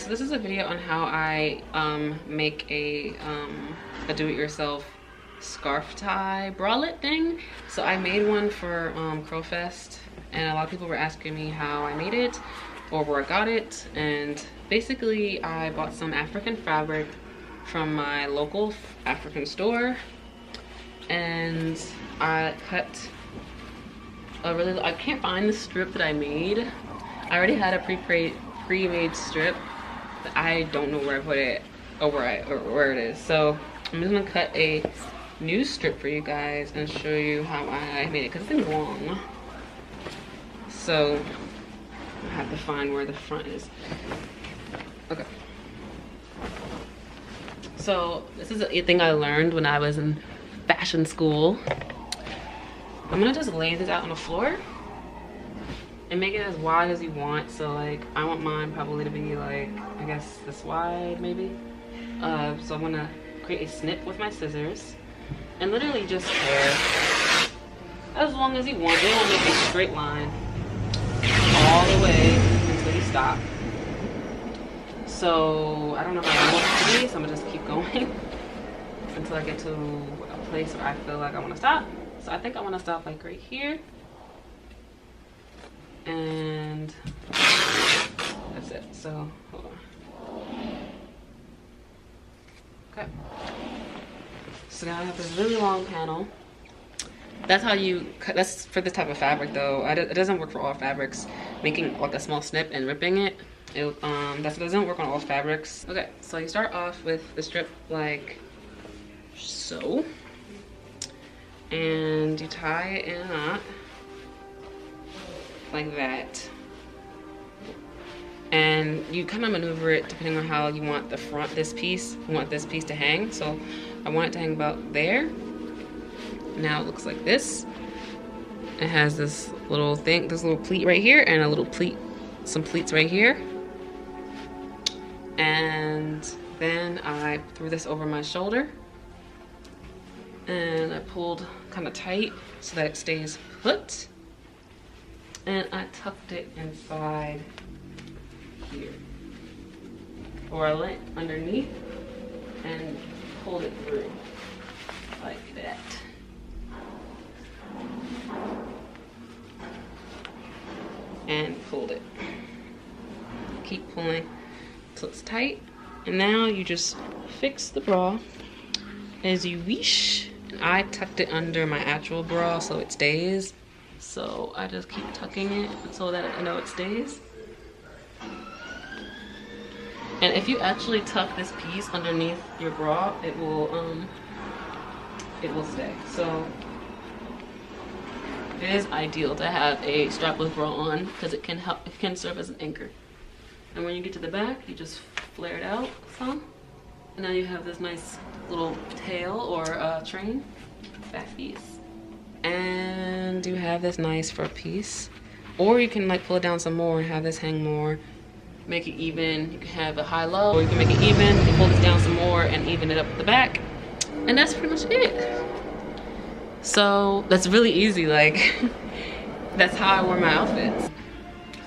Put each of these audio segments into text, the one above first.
so this is a video on how I make a do-it-yourself scarf tie bralette thing. So I made one for Curlfest, and a lot of people were asking me how I made it or where I got it. And basically I bought some African fabric from my local African store, and I cut a really, I can't find the strip that I made. I already had a pre-made strip, but I don't know where I put it or where it is. So I'm just gonna cut a new strip for you guys and show you how I made it, because it's long. So I have to find where the front is. Okay. So this is a thing I learned when I was in fashion school. I'm gonna just lay this out on the floor and make it as wide as you want. So like, I want mine probably to be like, I guess this wide maybe. So I'm gonna create a snip with my scissors and literally just hair as long as you want. You don't want to make a straight line all the way until you stop. So I don't know how I want it to be, so I'm gonna just keep going until I get to a place where I feel like I want to stop. So I think I want to stop like right here, and that's it. So hold on. Okay. So now I have this really long panel. That's how you cut. That's for this type of fabric though. It doesn't work for all fabrics. Making like a small snip and ripping it, that doesn't work on all fabrics. Okay, so you start off with the strip like so, and you tie it in a knot like that, and you kind of maneuver it depending on how you want the front, this piece, you want this piece to hang. So I want it to hang about there. Now it looks like this. It has this little thing, this little pleat right here, and a little pleat, some pleats right here. And then I threw this over my shoulder, and I pulled kind of tight so that it stays put, and I tucked it inside here, or I went underneath and pulled it through like that. And pulled it. Keep pulling till it's tight, and now you just fix the bra as you wish. I tucked it under my actual bra so it stays. So I just keep tucking it so that I know it stays. And if you actually tuck this piece underneath your bra, it will stay. So it is ideal to have a strapless bra on because it can serve as an anchor. And when you get to the back, you just flare it out some. And now you have this nice little tail or train back piece. And you have this nice front piece. Or you can like pull it down some more and have this hang more. Make it even. You can have a high-low, or you can make it even. You can pull this down some more and even it up at the back. And that's pretty much it. So that's really easy, like that's how I wear my outfits.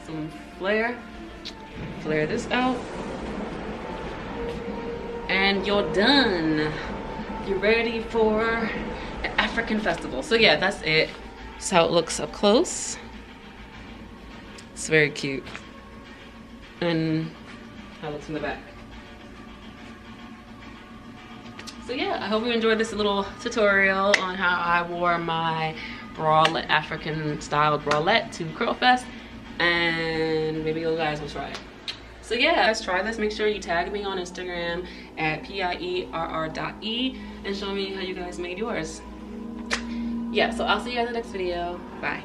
Some flare this out, and you're done. You're ready for an African festival. So yeah, that's it. That's how it looks up close. It's very cute. And how it looks from the back. So yeah, I hope you enjoyed this little tutorial on how I wore my bralette, African styled bralette to Curlfest, and maybe you guys will try it. So yeah, guys, try this. Make sure you tag me on Instagram at PIERR.E and show me how you guys made yours. Yeah, so I'll see you guys in the next video. Bye.